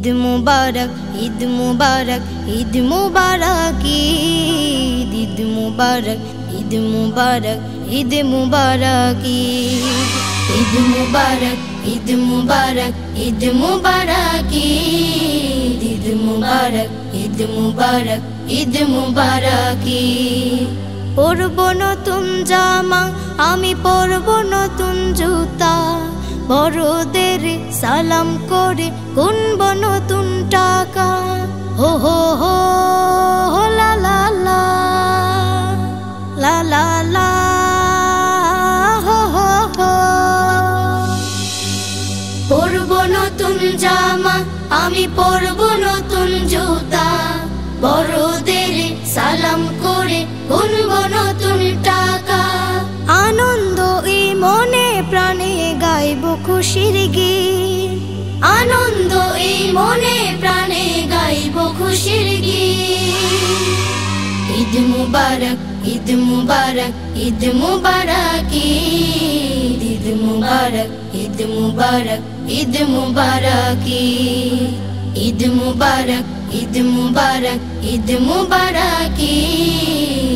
ঈদ মুবারক, ঈদ মুবারক, ঈদ মুবারক, ঈদ মুবারক, ঈদ মুবারক, ঈদ মুবারক, ঈদ মুবারক, ঈদ মুবারক, ঈদ মুবারক, ঈদ মুবারক, ঈদ মুবারক, ঈদ মুবারক। পরব নতুন জামা, আমি পরব নতুন জুতা, বড়দের সালাম করে গুনব নতুন টাকা। হো হো হো লা লা লা, লা লা লা, হো হো হো। পরব নতুন জামা, আমি পরব নতুন জুতা, বড়দের সালাম করে গুনব নতুন টাকা। আনন্দ এই মনে প্রাণে গাইব খুশির গীত, আনন্দ এই মনে প্রাণে গাইব খুশির গীত। ঈদ মুবারক, ঈদ মুবারক, ঈদ মুবারক, ঈদ মুবারক, ঈদ মুবারক, ঈদ মুবারক, ঈদ মুবারক, ঈদ মুবারক, ঈদ মুবারক,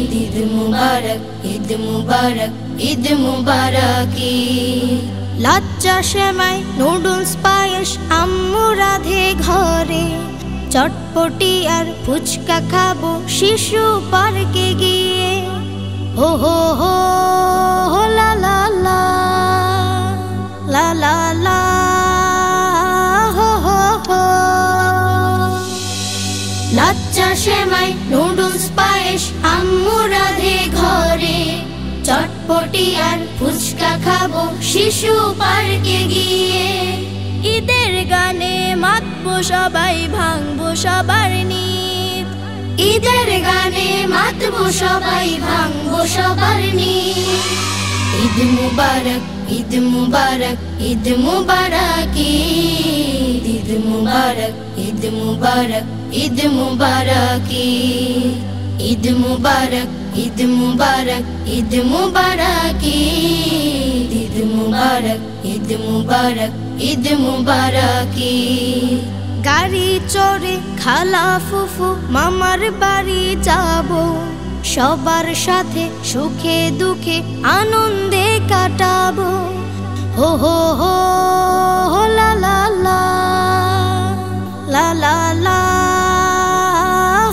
ঈদ মুবারক, ঈদ মুবারক, ঈদ মুবারক। লাচ্চা সেমাই নুডলস পায়েস আম্মু রাধে ঘরে, চটপটি আর ফুচকা খাবো শিশু পার্কে গিয়ে। হো হো হো লা লা লা, লা লা লা, হো হো হো। লাচ্চা সেমাই নুডলস পায়েস আম্মু রাধে ঘরে, চটপটি আর ফুচকা খাবো শিশু পার্কে গিয়ে। ঈদের গানে মাতবো সবাই, ভাঙবো সবার নিদ, ঈদের গানে মাতবো সবাই, ভাঙবো সবার নিদ। ঈদ মুবারক, ঈদ মুবারক, ঈদ মুবারক, ঈদ মুবারক, ঈদ মুবারক, ঈদ মুবারক, ঈদ মুবারক, ঈদ মুবারক, ঈদ মুবারক, ঈদ মুবারক, ঈদ মুবারক, ঈদ মুবারক। গাড়ি চড়ে খালা ফুফু মামার বাড়ি যাব, সবার সাথে সুখে দুঃখে আনন্দে কাটাবো। হো হো হো লা লা লা, লা লা লা,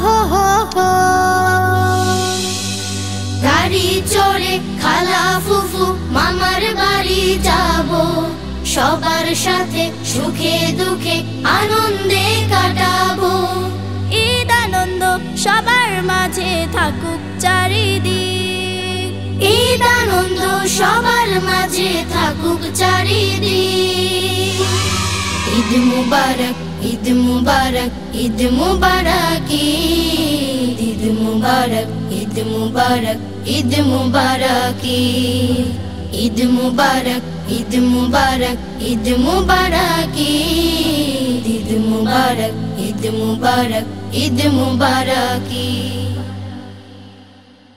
হো হো হো। গাড়ি চড়ে খালা ফুফু মামার বাড়ি যাব, সবার সাথে সুখে দুঃখে আনন্দে কাটাবো। ঈদ আনন্দ সবার মাঝে থাকুক চারিদিক, ঈদ আনন্দ সবার মাঝে থাকুক চারিদিক। ঈদ মুবারক, ঈদ মুবারক, ঈদ মুবারক, ঈদ মুবারক, ঈদ মুবারক, ঈদ মুবারক, ঈদ মুবারক, ঈদ মুবারক, ঈদ মুবারক, ঈদ মুবারক, ঈদ মুবারক, ঈদ মুবারক।